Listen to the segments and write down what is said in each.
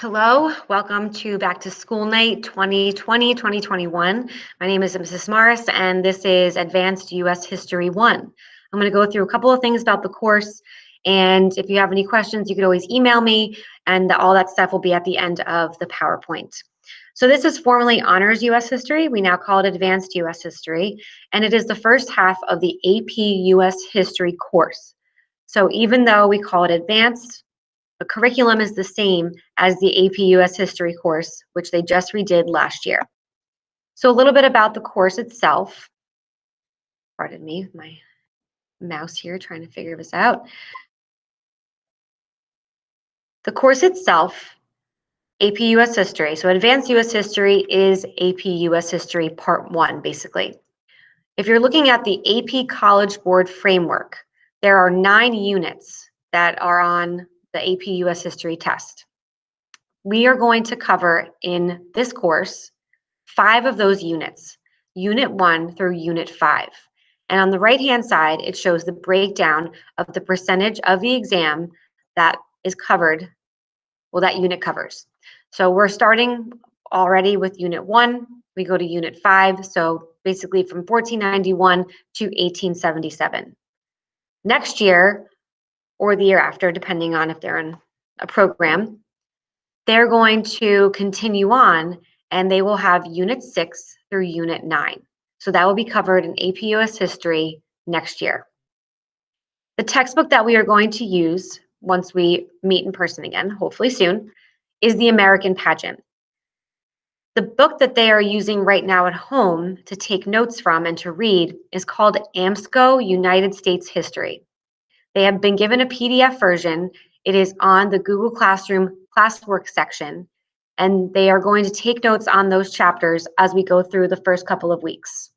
Hello, welcome to Back to School Night 2020-2021. My name is Mrs. Morris, and this is Advanced U.S. History 1. I'm going to go through a couple of things about the course, and if you have any questions, you could always email me, and all that stuff will be at the end of the PowerPoint. So this is formerly Honors U.S. History. We now call it Advanced U.S. History, and it is the first half of the AP U.S. History course. So even though we call it Advanced, the curriculum is the same as the AP US History course, which they just redid last year. So a little bit about the course itself. Pardon me, my mouse here trying to figure this out. The course itself, AP US History. So Advanced US History is AP US History Part 1, basically. If you're looking at the AP College Board framework, there are 9 units that are on the AP US History test. We are going to cover in this course 5 of those units, Unit 1 through Unit 5. And on the right-hand side, it shows the breakdown of the percentage of the exam that is covered, well, that unit covers. So we're starting already with Unit 1. We go to Unit 5, so basically from 1491 to 1877. Next year, or the year after, depending on if they're in a program, they're going to continue on and they will have Unit 6 through Unit 9. So that will be covered in AP US History next year. The textbook that we are going to use once we meet in person again, hopefully soon, is the American Pageant. The book that they are using right now at home to take notes from and to read is called AMSCO United States History. They have been given a PDF version. It is on the Google Classroom classwork section, and they are going to take notes on those chapters as we go through the first couple of weeks.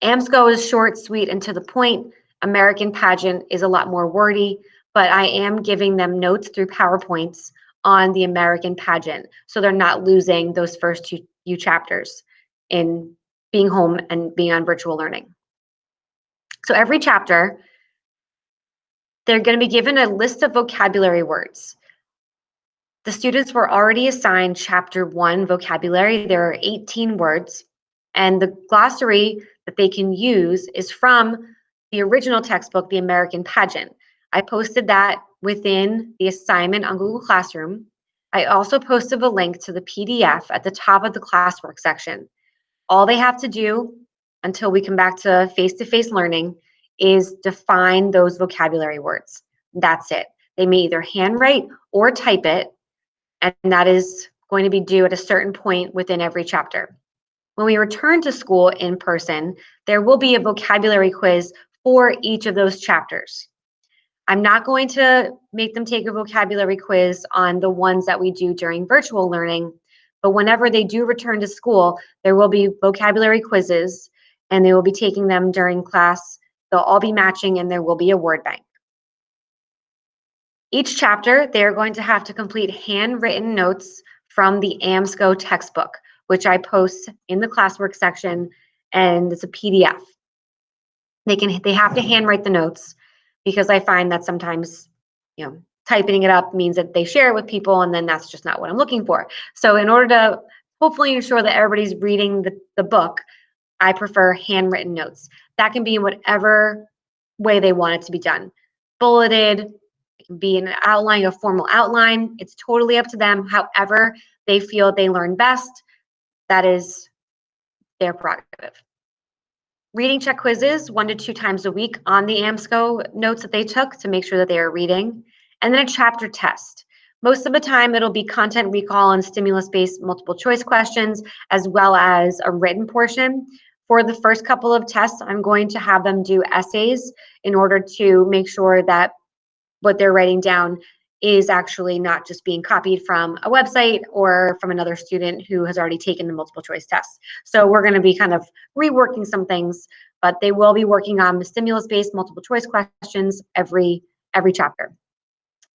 AMSCO is short, sweet, and to the point. American Pageant is a lot more wordy, but I am giving them notes through PowerPoints on the American Pageant, so they're not losing those first few chapters in being home and being on virtual learning. So every chapter, they're going to be given a list of vocabulary words. The students were already assigned Chapter 1 vocabulary. There are 18 words, and the glossary that they can use is from the original textbook, The American Pageant. I posted that within the assignment on Google Classroom. I also posted a link to the PDF at the top of the classwork section. All they have to do until we come back to face-to-face learning is define those vocabulary words. That's it. They may either handwrite or type it, and that is going to be due at a certain point within every chapter. When we return to school in person, there will be a vocabulary quiz for each of those chapters. I'm not going to make them take a vocabulary quiz on the ones that we do during virtual learning, but whenever they do return to school, there will be vocabulary quizzes, and they will be taking them during class. They'll all be matching, and there will be a word bank. Each chapter, they're going to have to complete handwritten notes from the AMSCO textbook, which I post in the classwork section, and it's a PDF. They have to handwrite the notes because I find that sometimes, typing it up means that they share it with people, and then that's just not what I'm looking for. So in order to hopefully ensure that everybody's reading the book, I prefer handwritten notes. That can be in whatever way they want it to be done. Bulleted, it can be an outline, a formal outline. It's totally up to them. However they feel they learn best, that is their prerogative. Reading check quizzes 1 to 2 times a week on the AMSCO notes that they took to make sure that they are reading. And then a chapter test. Most of the time, it'll be content recall and stimulus-based multiple choice questions, as well as a written portion. For the first couple of tests, I'm going to have them do essays in order to make sure that what they're writing down is actually not just being copied from a website or from another student who has already taken the multiple choice test. So we're going to be kind of reworking some things, but they will be working on the stimulus-based multiple choice questions every chapter.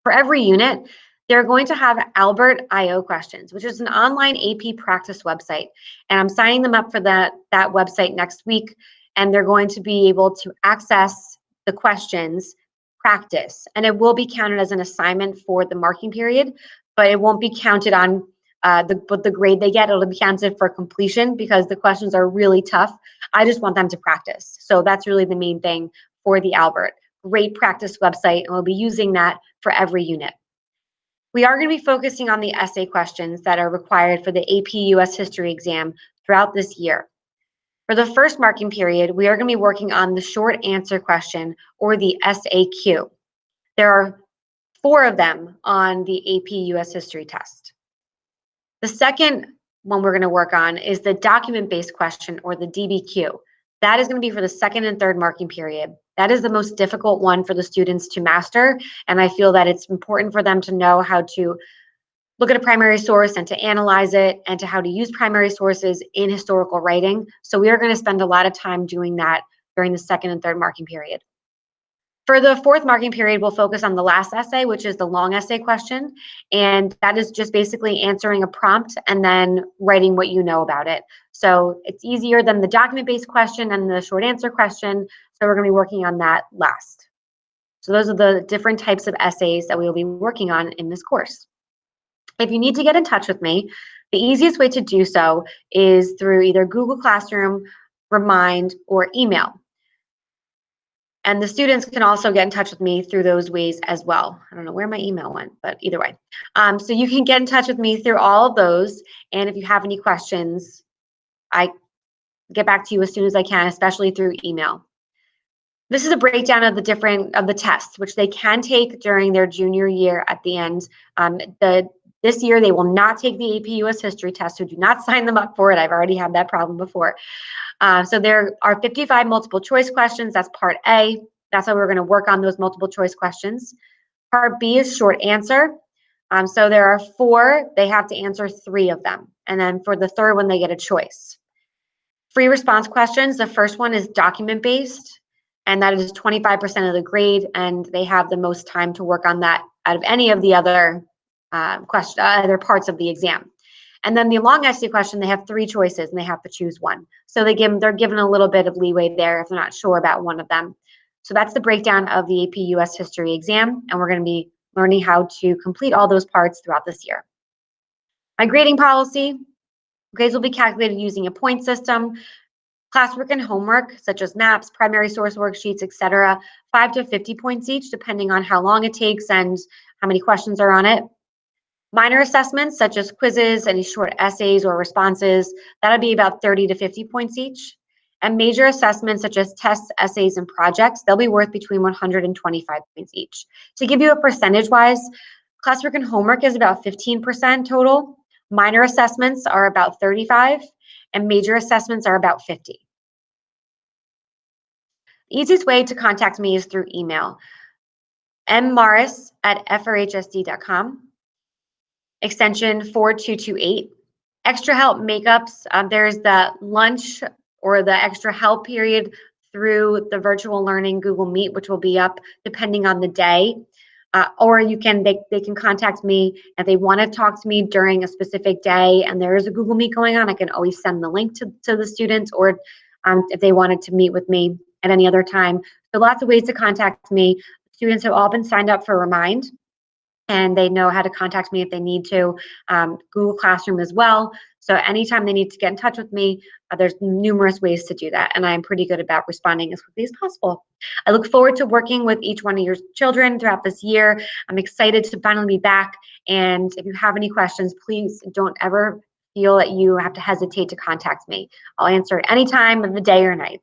For every unit, they're going to have Albert IO questions, which is an online AP practice website. And I'm signing them up for that website next week. And they're going to be able to access the questions, practice, and it will be counted as an assignment for the marking period. but it won't be counted on the grade they get. It'll be counted for completion because the questions are really tough. I just want them to practice. So that's really the main thing for the Albert. Great practice website, and we'll be using that for every unit. We are going to be focusing on the essay questions that are required for the AP US History exam throughout this year. For the first marking period, we are going to be working on the short answer question, or the SAQ. There are 4 of them on the AP US History test. The second one we're going to work on is the document-based question, or the DBQ. That is going to be for the second and third marking period. That is the most difficult one for the students to master, and I feel that it's important for them to know how to look at a primary source and to analyze it, and to how to use primary sources in historical writing. So we are going to spend a lot of time doing that during the second and third marking period. For the fourth marking period, we'll focus on the last essay, which is the long essay question. And that is just basically answering a prompt and then writing what you know about it. So it's easier than the document-based question and the short answer question. So we're going to be working on that last. So those are the different types of essays that we will be working on in this course. If you need to get in touch with me, the easiest way to do so is through either Google Classroom, Remind, or email. And the students can also get in touch with me through those ways as well. I don't know where my email went, but either way. So you can get in touch with me through all of those. And if you have any questions, I get back to you as soon as I can, especially through email. This is a breakdown of the tests, which they can take during their junior year at the end. This year, they will not take the AP US History test, so do not sign them up for it. I've already had that problem before. So there are 55 multiple choice questions. That's part A. That's how we're going to work on those multiple choice questions. Part B is short answer. So there are 4. They have to answer 3 of them. And then for the third one, they get a choice. Free response questions. The first one is document-based, and that is 25% of the grade, and they have the most time to work on that out of any of the other other parts of the exam. And then the long essay question, they have 3 choices and they have to choose one. So they're given a little bit of leeway there if they're not sure about one of them. So that's the breakdown of the AP US History exam, and we're going to be learning how to complete all those parts throughout this year. My grading policy, grades will be calculated using a point system. Classwork and homework, such as maps, primary source worksheets, etc., 5 to 50 points each, depending on how long it takes and how many questions are on it. Minor assessments, such as quizzes, any short essays or responses, that'll be about 30 to 50 points each. And major assessments, such as tests, essays, and projects, they'll be worth between 125 points each. To give you a percentage-wise, classwork and homework is about 15% total. Minor assessments are about 35, and major assessments are about 50. The easiest way to contact me is through email, mmorris@frhsd.com. extension 4228. Extra help makeups, there's the lunch or the extra help period through the virtual learning Google Meet, which will be up depending on the day. Or they can contact me if they want to talk to me during a specific day and there is a Google Meet going on. I can always send the link to the students, or if they wanted to meet with me at any other time. So lots of ways to contact me. Students have all been signed up for Remind, and they know how to contact me if they need to. Google Classroom as well. So anytime they need to get in touch with me, there's numerous ways to do that. And I'm pretty good about responding as quickly as possible. I look forward to working with each one of your children throughout this year. I'm excited to finally be back. And if you have any questions, please don't ever feel that you have to hesitate to contact me. I'll answer at any time of the day or night.